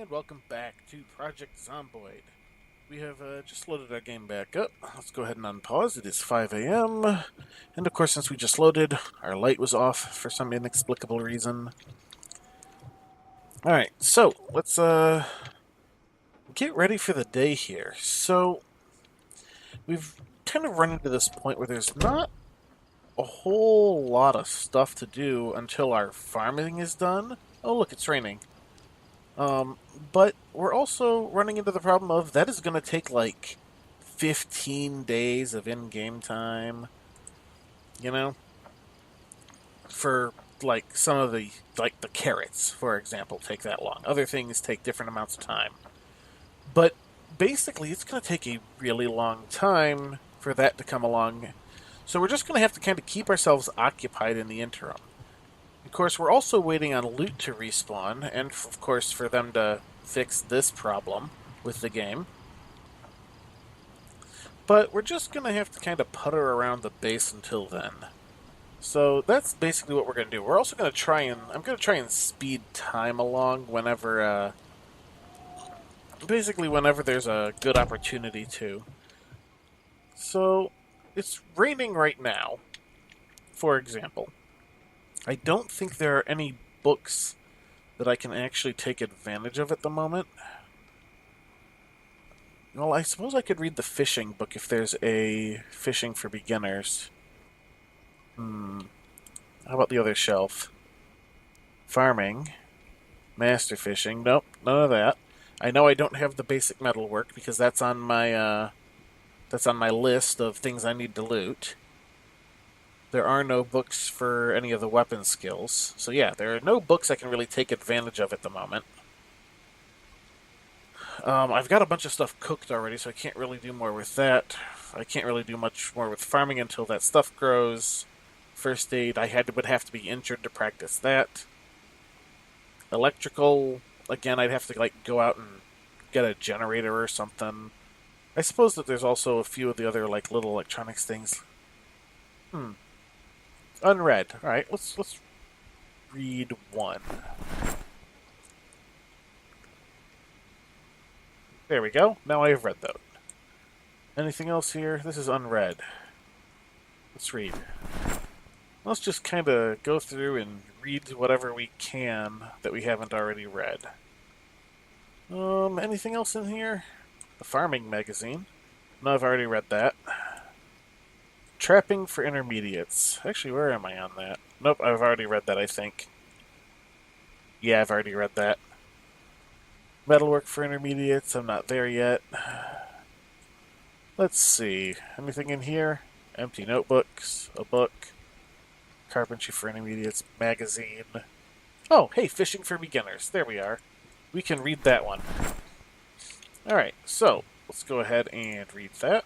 and welcome back to Project Zomboid. We have just loaded our game back up. Let's go ahead and unpause. It is 5 a.m. And of course, since we just loaded, our light was off for some inexplicable reason. Alright, so let's get ready for the day here. So, we've kind of run into this point where there's not a whole lot of stuff to do until our farming is done. Oh, look, it's raining. Um, but we're also running into the problem of that is going to take like 15 days of in-game time, you know, for like some of the carrots, for example, take that long. Other things take different amounts of time. But basically, it's going to take a really long time for that to come along. So we're just going to have to kind of keep ourselves occupied in the interim. Of course, we're also waiting on loot to respawn, and of course for them to fix this problem with the game. But we're just going to have to kind of putter around the base until then. So that's basically what we're going to do. We're also going to try and... I'm going to try and speed time along whenever... basically whenever there's a good opportunity to. So, it's raining right now, for example. I don't think there are any books that I can actually take advantage of at the moment. Well, I suppose I could read the fishing book if there's a fishing for beginners. How about the other shelf? Farming. Master fishing. Nope, none of that. I know I don't have the basic metalwork because that's on my list of things I need to loot. There are no books for any of the weapon skills. So yeah, there are no books I can really take advantage of at the moment. I've got a bunch of stuff cooked already, so I can't really do more with that. I can't really do much more with farming until that stuff grows. First aid, would have to be injured to practice that. Electrical, again, I'd have to like go out and get a generator or something. I suppose that there's also a few of the other like little electronics things. Unread. All right, let's read one. There we go. Now I have read those. Anything else here? This is unread. Let's read. Let's just kind of go through and read whatever we can that we haven't already read. Anything else in here? The farming magazine. No, I've already read that. Trapping for intermediates. Actually, where am I on that? Nope, I've already read that, I think. Yeah, I've already read that. Metalwork for intermediates, I'm not there yet. Let's see. Anything in here? Empty notebooks, a book, carpentry for intermediates, magazine. Oh, hey, fishing for beginners. There we are. We can read that one. Alright, so let's go ahead and read that.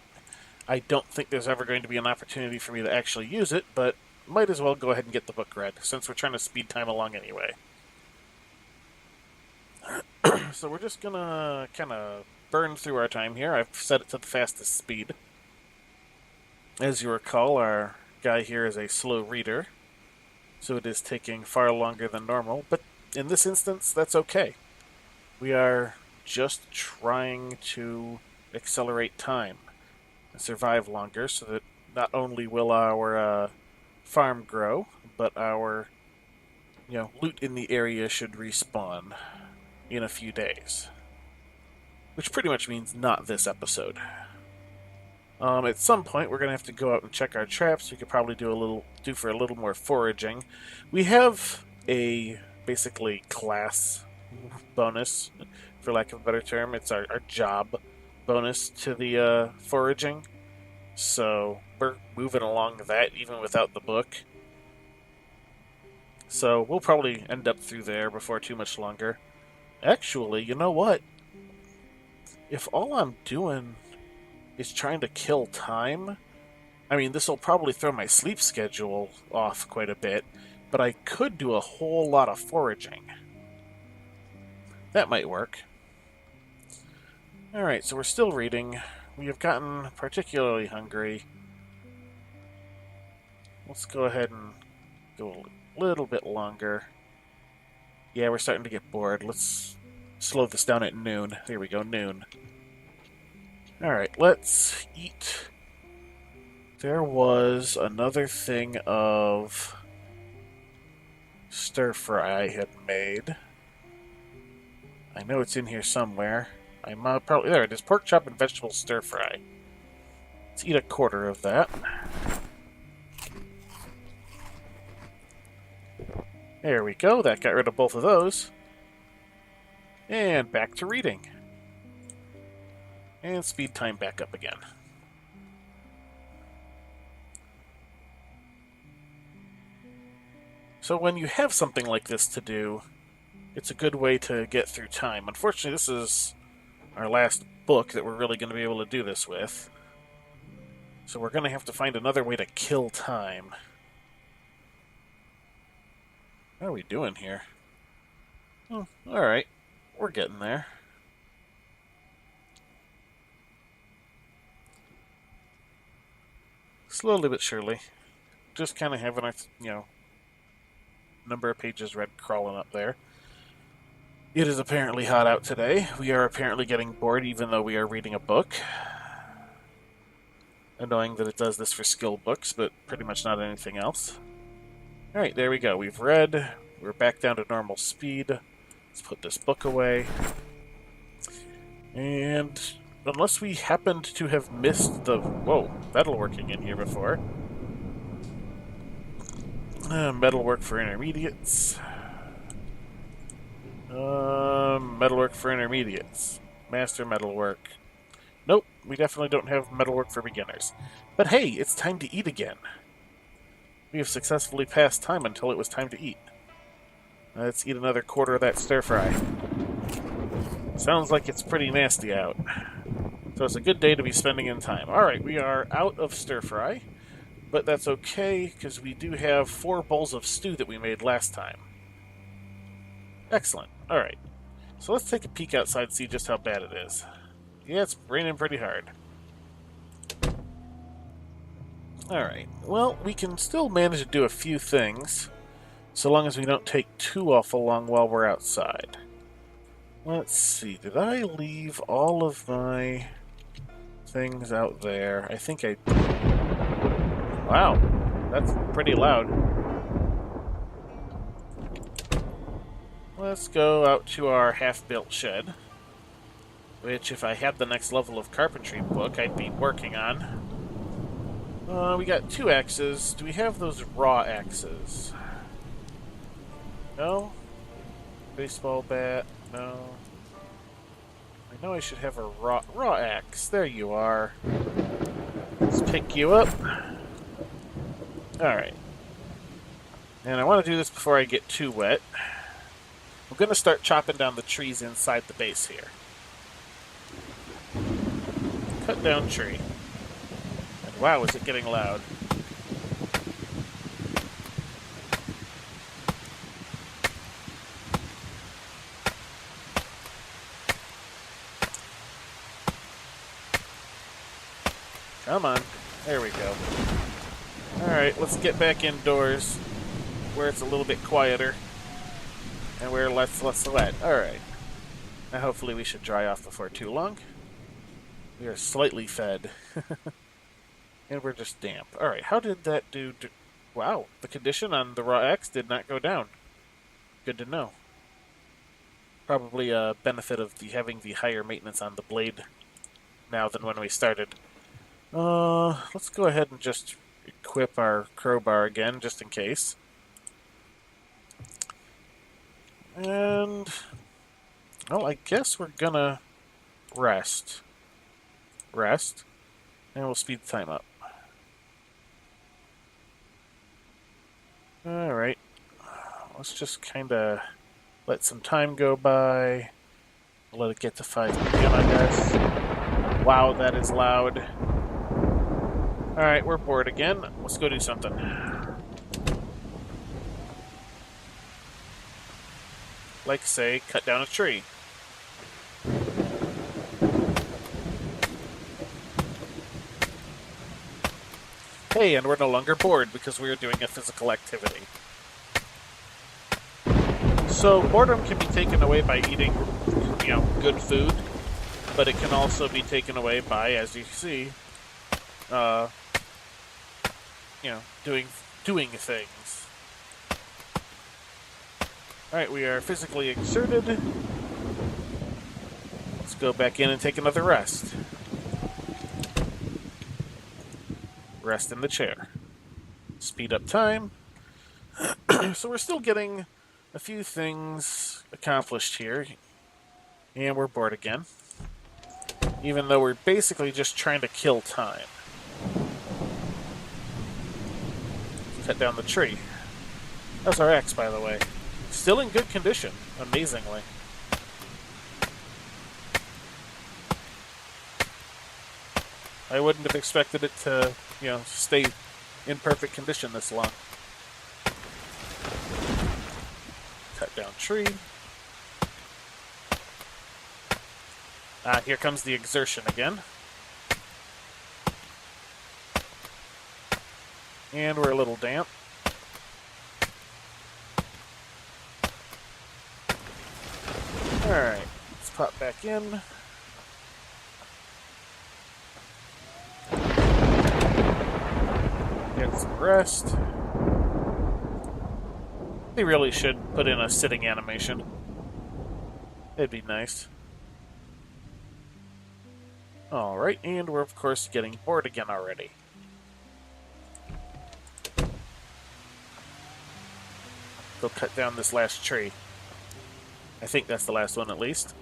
I don't think there's ever going to be an opportunity for me to actually use it, but might as well go ahead and get the book read, since we're trying to speed time along anyway. So we're just gonna kind of burn through our time here. I've set it to the fastest speed. As you recall, our guy here is a slow reader, so it is taking far longer than normal, but in this instance, that's okay. We are just trying to accelerate time and survive longer so that not only will our farm grow, but our loot in the area should respawn in a few days. Which pretty much means not this episode. At some point, we're going to have to go out and check our traps. We could probably do for a little more foraging. We have a basically class bonus, for lack of a better term. It's our job bonus to the foraging. So we're moving along that even without the book. So we'll probably end up through there before too much longer. Actually, you know what? If all I'm doing is trying to kill time, I mean, this will probably throw my sleep schedule off quite a bit, but I could do a whole lot of foraging. That might work. Alright, so we're still reading. We have gotten particularly hungry. Let's go ahead and go a little bit longer. Yeah, we're starting to get bored. Let's slow this down at noon. There we go, noon. Alright, let's eat. There was another thing of stir fry I had made. I know it's in here somewhere. I'm probably there. It is pork chop and vegetable stir fry. Let's eat a quarter of that. There we go. That got rid of both of those. And back to reading. And speed time back up again. So when you have something like this to do, it's a good way to get through time. Unfortunately, this is our last book that we're really going to be able to do this with. So we're going to have to find another way to kill time. What are we doing here? Oh, alright. We're getting there. Slowly but surely. Just kind of having our, number of pages read crawling up there. It is apparently hot out today. We are apparently getting bored even though we are reading a book. Annoying that it does this for skill books, but pretty much not anything else. Alright, there we go. We've read. We're back down to normal speed. Let's put this book away. And unless we happened to have missed the... Whoa, metalworking in here before. Metalwork for intermediates. Metalwork for intermediates. Master metalwork. Nope, we definitely don't have metalwork for beginners. But hey, it's time to eat again. We have successfully passed time until it was time to eat. Let's eat another quarter of that stir-fry. Sounds like it's pretty nasty out. So it's a good day to be spending in time. Alright, we are out of stir-fry. But that's okay, because we do have 4 bowls of stew that we made last time. Excellent. Alright. So let's take a peek outside and see just how bad it is. Yeah, it's raining pretty hard. Alright. Well, we can still manage to do a few things, so long as we don't take too awful long while we're outside. Let's see. Did I leave all of my things out there? I think I did. Wow. That's pretty loud. Let's go out to our half-built shed, which, if I had the next level of carpentry book, I'd be working on. We got 2 axes. Do we have those raw axes? No? Baseball bat? No. I know I should have a raw axe. There you are. Let's pick you up. Alright. And I want to do this before I get too wet. I'm going to start chopping down the trees inside the base here. Cut down tree. And wow, is it getting loud. Come on. There we go. Alright, let's get back indoors where it's a little bit quieter and where less wet. Alright. Now hopefully we should dry off before too long. We are slightly fed. And we're just damp. Alright, how did that do? Wow, the condition on the raw axe did not go down. Good to know. Probably a benefit of having the higher maintenance on the blade now than when we started. Let's go ahead and just equip our crowbar again, just in case. And, well, I guess we're gonna rest. And we'll speed the time up. Alright. Let's just kinda let some time go by. Let it get to 5 p.m., I guess. Wow, that is loud. Alright, we're bored again. Let's go do something. Like, say, cut down a tree. Hey, and we're no longer bored because we are doing a physical activity. So, boredom can be taken away by eating good food, but it can also be taken away by, as you see, doing things. Alright, we are physically exerted. Let's go back in and take another rest. Rest in the chair. Speed up time. So we're still getting a few things accomplished here. And we're bored again. Even though we're basically just trying to kill time. Cut down the tree. That's our axe, by the way. Still in good condition, amazingly. I wouldn't have expected it to, stay in perfect condition this long. Cut down tree. Here comes the exertion again. And we're a little damp. Alright, let's pop back in. Get some rest. They really should put in a sitting animation. It'd be nice. Alright, and we're of course getting bored again already. Go cut down this last tree. I think that's the last one at least.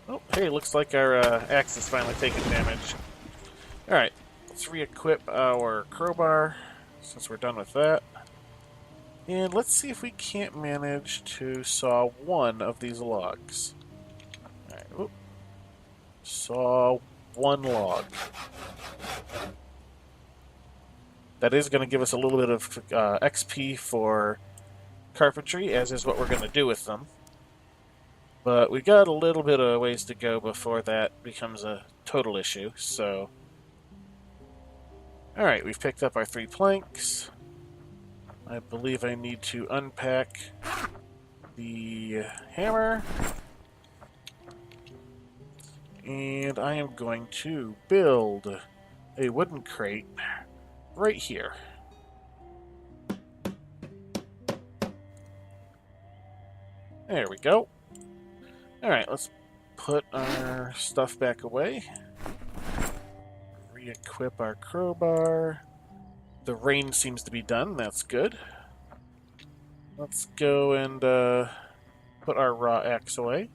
Oh, hey, looks like our axe is finally taking damage. Alright, let's re-equip our crowbar, since we're done with that. And let's see if we can't manage to saw one of these logs. Alright, saw one log. That is going to give us a little bit of XP for carpentry, as is what we're going to do with them. But we got a little bit of ways to go before that becomes a total issue, so... Alright, we've picked up our 3 planks. I believe I need to unpack the hammer. And I am going to build a wooden crate right here. There we go. Alright, let's put our stuff back away. Re-equip our crowbar. The rain seems to be done, that's good. Let's go and put our raw axe away.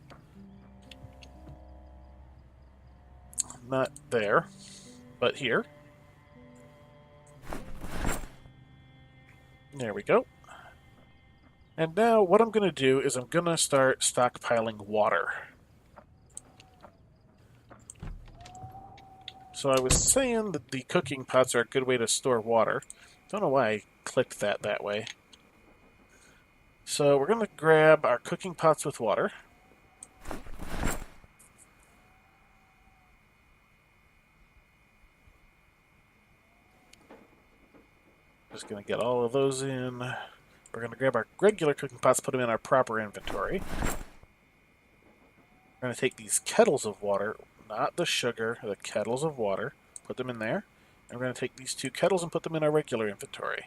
Not there, but here. There we go. And now what I'm going to do is I'm going to start stockpiling water. So I was saying that the cooking pots are a good way to store water. Don't know why I clicked that way. So we're going to grab our cooking pots with water. Just going to get all of those in. We're going to grab our regular cooking pots, put them in our proper inventory. We're going to take these kettles of water, not the sugar, the kettles of water, put them in there. And we're going to take these 2 kettles and put them in our regular inventory.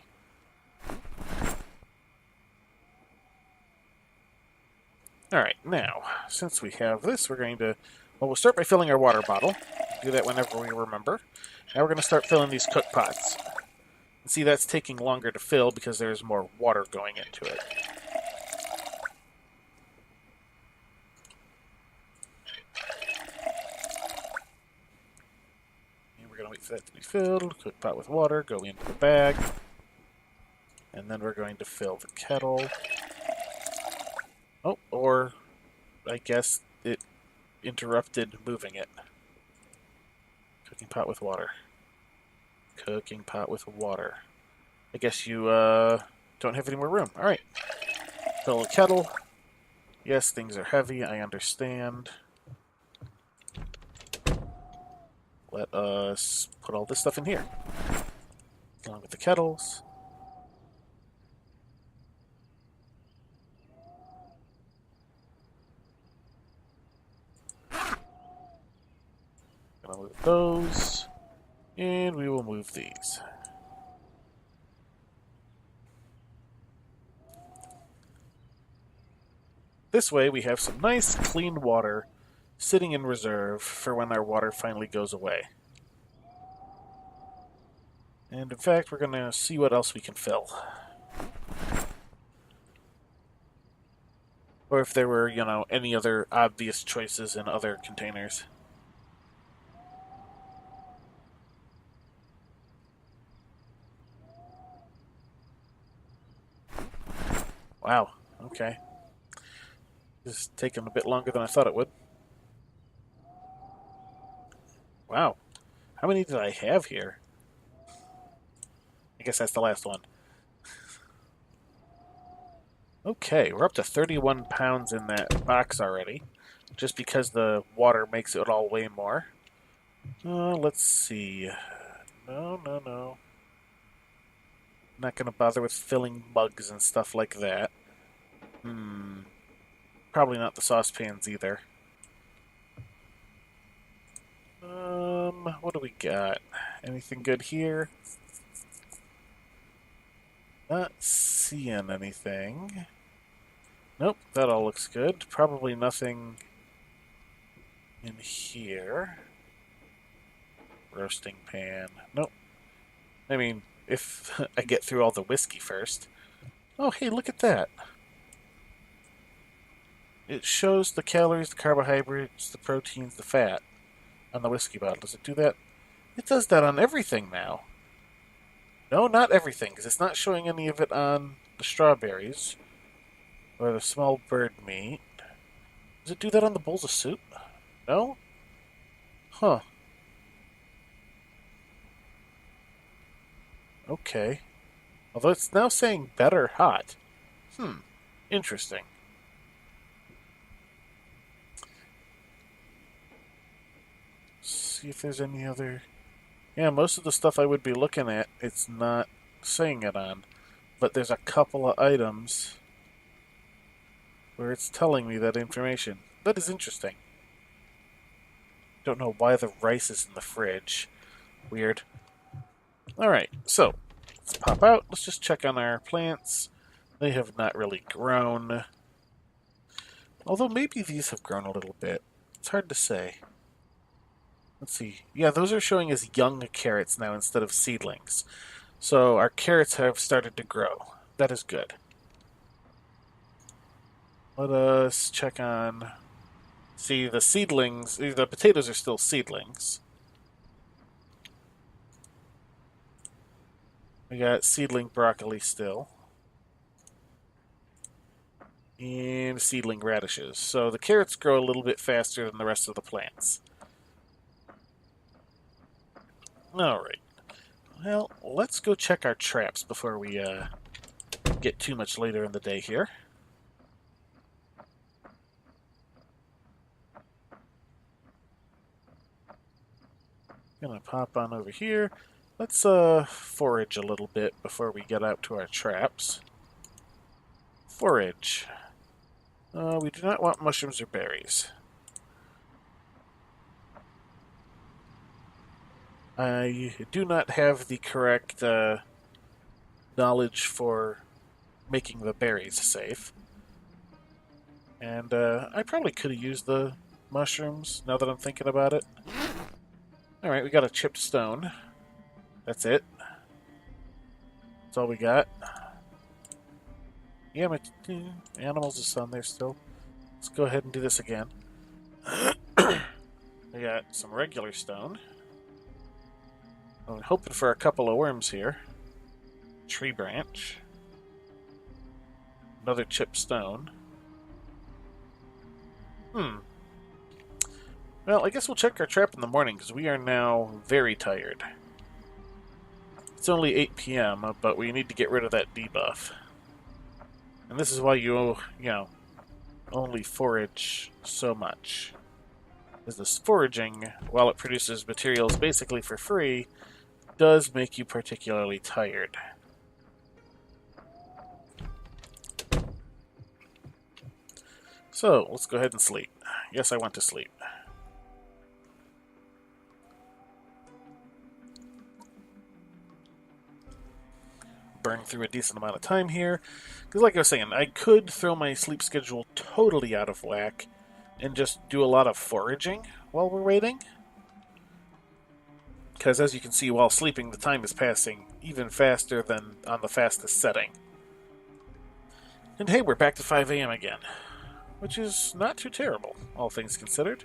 Alright, now, since we have this, we're going to... Well, we'll start by filling our water bottle. Do that whenever we remember. Now we're going to start filling these cook pots. See, that's taking longer to fill because there's more water going into it. And we're going to wait for that to be filled. Cook pot with water, go into the bag. And then we're going to fill the kettle. Oh, or I guess it interrupted moving it. Cooking pot with water. Cooking pot with water. I guess you don't have any more room. Alright. Fill the kettle. Yes, things are heavy, I understand. let us put all this stuff in here, along with the kettles. Gonna move those, and we will move these. This way we have some nice, clean water sitting in reserve for when our water finally goes away. And in fact, we're going to see what else we can fill. Or if there were, any other obvious choices in other containers. Wow, okay. This is taking a bit longer than I thought it would. Wow. How many did I have here? I guess that's the last one. Okay, we're up to 31 pounds in that box already. Just because the water makes it all weigh more. Let's see. No. Not going to bother with filling mugs and stuff like that. Probably not the saucepans either. What do we got? Anything good here? Not seeing anything. Nope, that all looks good. Probably nothing in here. Roasting pan. Nope. I mean, if I get through all the whiskey first. Oh, hey, look at that. It shows the calories, the carbohydrates, the proteins, the fat on the whiskey bottle. Does it do that? It does that on everything now. No, not everything, because it's not showing any of it on the strawberries or the small bird meat. Does it do that on the bowls of soup? No? Huh. Okay. Although it's now saying better hot. Interesting. See if there's any other... Yeah, most of the stuff I would be looking at, it's not saying it on. But there's a couple of items where it's telling me that information. That is interesting. Don't know why the rice is in the fridge. Weird. Alright, so let's pop out. Let's just check on our plants. They have not really grown. Although maybe these have grown a little bit. It's hard to say. Let's see. Yeah, those are showing as young carrots now instead of seedlings. So our carrots have started to grow. That is good. Let us check on... See, the seedlings... The potatoes are still seedlings. We got seedling broccoli still. And seedling radishes. So the carrots grow a little bit faster than the rest of the plants. Alright. Well, let's go check our traps before we get too much later in the day here. Gonna pop on over here. Let's forage a little bit before we get out to our traps. Forage. We do not want mushrooms or berries. I do not have the correct knowledge for making the berries safe. And I probably could have used the mushrooms, now that I'm thinking about it. Alright, we got a chipped stone. That's it. That's all we got. Yeah, my animals is on there still. Let's go ahead and do this again. We got some regular stone. I'm hoping for a couple of worms here. Tree branch. Another chipped stone. Well, I guess we'll check our trap in the morning, because we are now very tired. It's only 8 p.m., but we need to get rid of that debuff. And this is why you only forage so much. is this foraging, while it produces materials basically for free, does make you particularly tired. So, let's go ahead and sleep. Yes, I went to sleep. Burn through a decent amount of time here. Because like I was saying, I could throw my sleep schedule totally out of whack and just do a lot of foraging while we're waiting. Because as you can see, while sleeping, the time is passing even faster than on the fastest setting. And hey, we're back to 5 a.m. again, which is not too terrible, all things considered.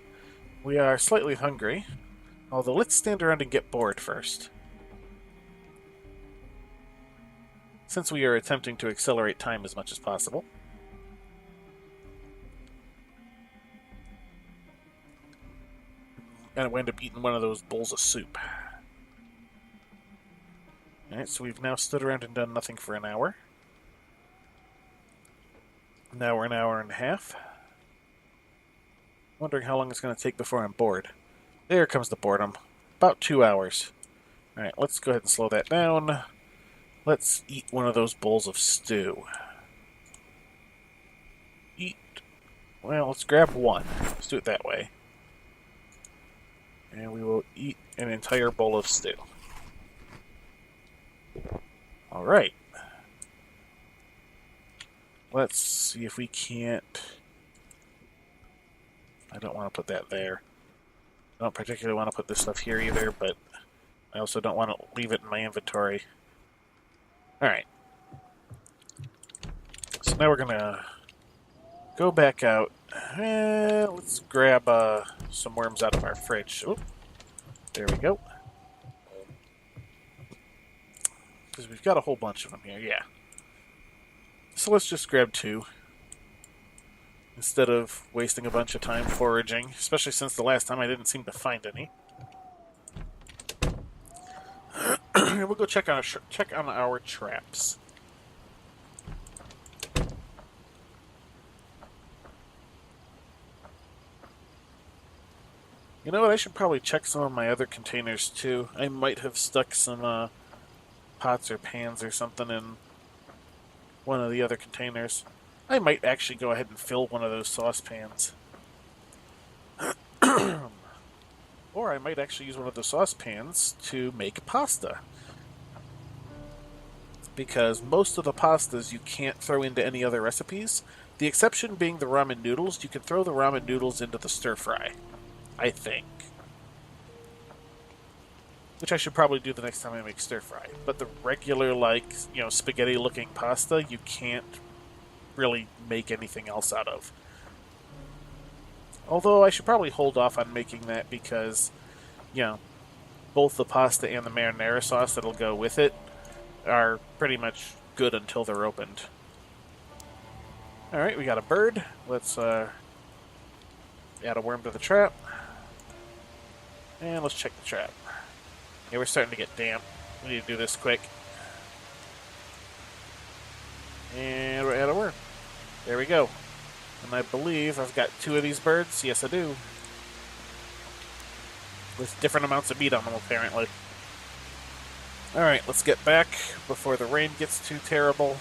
We are slightly hungry, although let's stand around and get bored first. Since we are attempting to accelerate time as much as possible. And we end up eating one of those bowls of soup. Alright, so we've now stood around and done nothing for an hour. Now we're an hour and a half. Wondering how long it's going to take before I'm bored. There comes the boredom. About 2 hours. Alright, let's go ahead and slow that down. Let's eat one of those bowls of stew. Eat. Well, let's grab one. Let's do it that way. And we will eat an entire bowl of stew. Alright. Let's see if we can't... I don't want to put that there. I don't particularly want to put this stuff here either, but I also don't want to leave it in my inventory. Alright. So now we're gonna go back out. Let's grab some worms out of our fridge. Oop. There we go. Because we've got a whole bunch of them here, yeah. So let's just grab 2. Instead of wasting a bunch of time foraging, especially since the last time I didn't seem to find any. We'll go check on our traps. You know what? I should probably check some of my other containers too. I might have stuck some pots or pans or something in one of the other containers. I might actually go ahead and fill one of those saucepans. Or I might actually use one of the saucepans to make pasta. Because most of the pastas you can't throw into any other recipes. The exception being the ramen noodles. You can throw the ramen noodles into the stir-fry. I think. Which I should probably do the next time I make stir-fry. But the regular, like, spaghetti-looking pasta, you can't really make anything else out of. Although I should probably hold off on making that because, both the pasta and the marinara sauce that'll go with it are pretty much good until they're opened. Alright, we got a bird. Let's add a worm to the trap. And let's check the trap. Yeah, we're starting to get damp. We need to do this quick. And we're at a worm. There we go. And I believe I've got 2 of these birds. Yes, I do. With different amounts of meat on them, apparently. Alright, let's get back before the rain gets too terrible.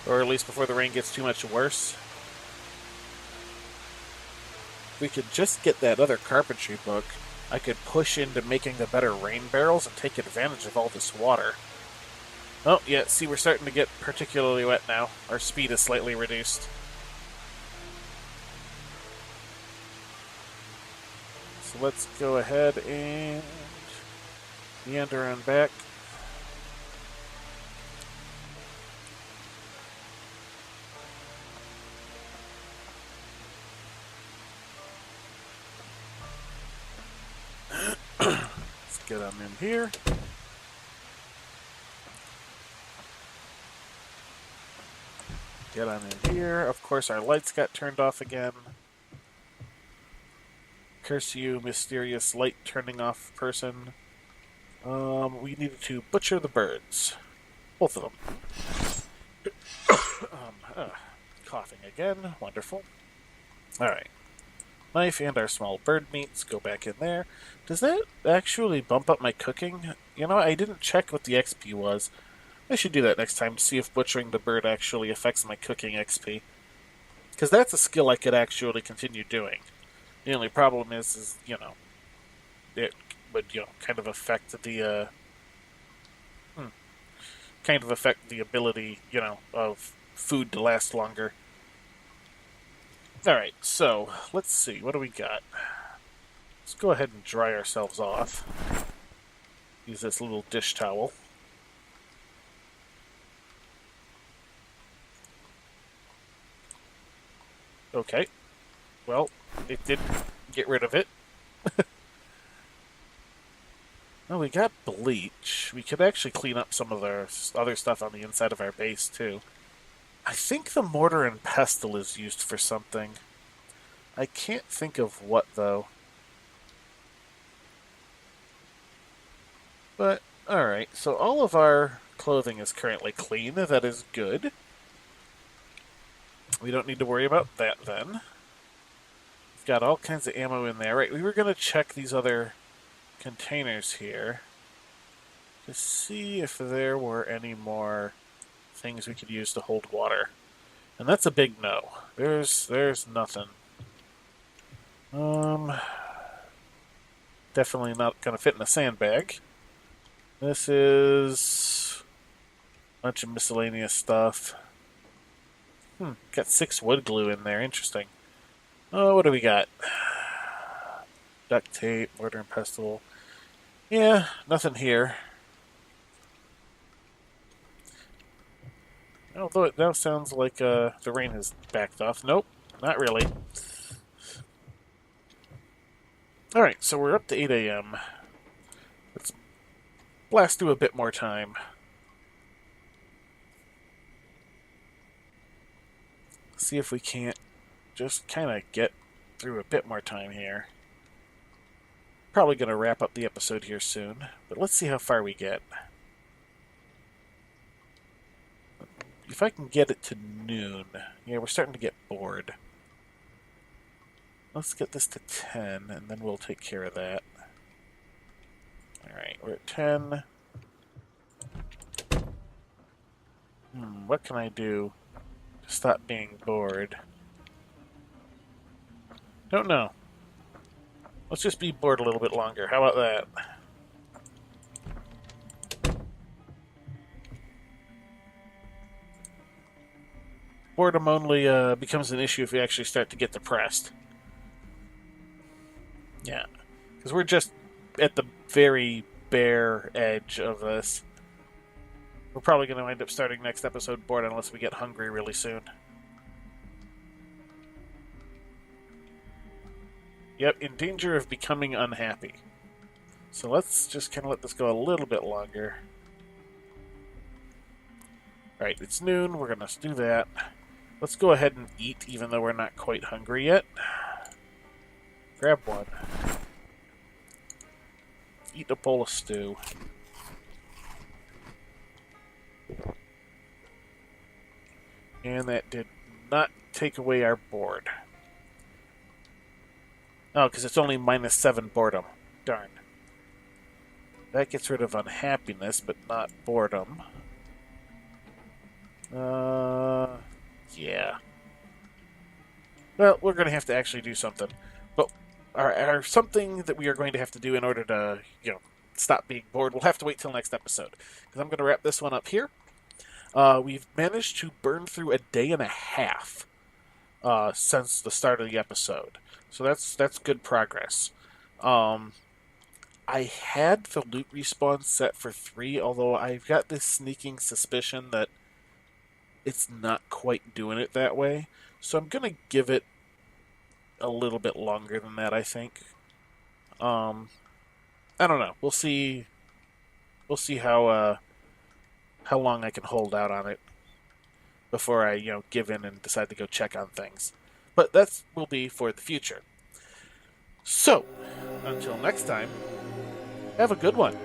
Or at least before the rain gets too much worse. If we could just get that other carpentry book, I could push into making the better rain barrels and take advantage of all this water. Oh, yeah, see, we're starting to get particularly wet now. Our speed is slightly reduced. So let's go ahead and meander on back. Let's get on in here. Get on in here. Of course, our lights got turned off again. Curse you, mysterious light turning off person. We needed to butcher the birds. Both of them. Coughing again. Wonderful. Alright. Knife and our small bird meats go back in there. Does that actually bump up my cooking? You know, I didn't check what the XP was. I should do that next time to see if butchering the bird actually affects my cooking XP. Because that's a skill I could actually continue doing. The only problem is you know, it would, you know, kind of affect the, kind of affect the ability, you know, of food to last longer. Alright, so, let's see, what do we got? Let's go ahead and dry ourselves off. Use this little dish towel. Okay. Well, it did get rid of it. Oh, we got bleach. We could actually clean up some of the other stuff on the inside of our base, too. I think the mortar and pestle is used for something. I can't think of what, though. But, alright, so all of our clothing is currently clean. That is good. We don't need to worry about that, then. We've got all kinds of ammo in there. Right, we were going to check these other containers here to see if there were any more things we could use to hold water. And that's a big no. There's nothing. Definitely not going to fit in a sandbag. This is a bunch of miscellaneous stuff. Got 6 wood glue in there. Interesting. Oh, what do we got? Duct tape, mortar and pestle. Yeah, nothing here. Although it now sounds like the rain has backed off. Nope, not really. Alright, so we're up to 8 a.m. Let's blast through a bit more time. See if we can't just kind of get through a bit more time here. Probably going to wrap up the episode here soon, but let's see how far we get. If I can get it to noon. Yeah, we're starting to get bored. Let's get this to 10, and then we'll take care of that. Alright, we're at 10. What can I do to stop being bored? Don't know. Let's just be bored a little bit longer. How about that? Boredom only becomes an issue if we actually start to get depressed. Yeah. Because we're just at the very bare edge of this. We're probably going to end up starting next episode bored unless we get hungry really soon. Yep, in danger of becoming unhappy. So let's just kind of let this go a little bit longer. Alright, it's noon. We're going to do that. Let's go ahead and eat, even though we're not quite hungry yet. Grab one. Eat a bowl of stew. And that did not take away our board. Oh, because it's only -7 boredom. Darn. That gets rid of unhappiness, but not boredom. Yeah. Well, we're going to have to actually do something. But our something that we are going to have to do in order to, you know, stop being bored, we'll have to wait till next episode. Because I'm going to wrap this one up here. We've managed to burn through a day and a half since the start of the episode. So that's good progress. I had the loot respawn set for 3, although I've got this sneaking suspicion that it's not quite doing it that way. So I'm going to give it a little bit longer than that, I think. I don't know. We'll see. We'll see how long I can hold out on it before I, give in and decide to go check on things. But that will be for the future. So, until next time, have a good one.